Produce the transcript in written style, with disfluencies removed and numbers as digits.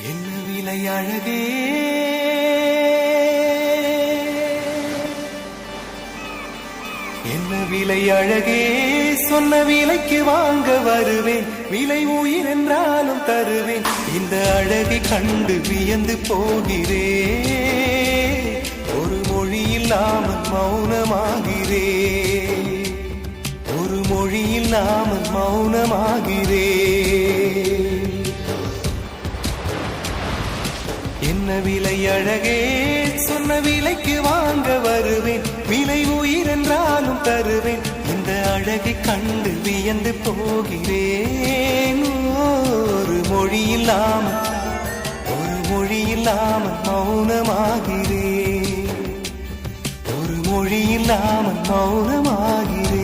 என்ன விலை அழகே, என்ன விலை அழகே, சொன்ன விலைக்கு வாங்க வருவேன். விலை உயிர் என்றாலும் தருவேன். இந்த அழகை கண்டு வியந்து போகிறேன். ஒரு மொழி இல்லாமல் மௌனமாகிறேன். ஒரு மொழி இல்லாமல் மௌனமாகிறேன். என்ன விலை அழகே, சொன்ன விலைக்கு வாங்க வருவேன். விலை உயிர் என்றாலும் தருவேன். இந்த அழகை கண்டு வியந்து போகிறேன். ஒரு மொழி இல்லாமல், ஒரு மொழி இல்லாமல் மௌனமாகிறேன். ஒரு மொழி இல்லாமல் மௌனமாகிறேன்.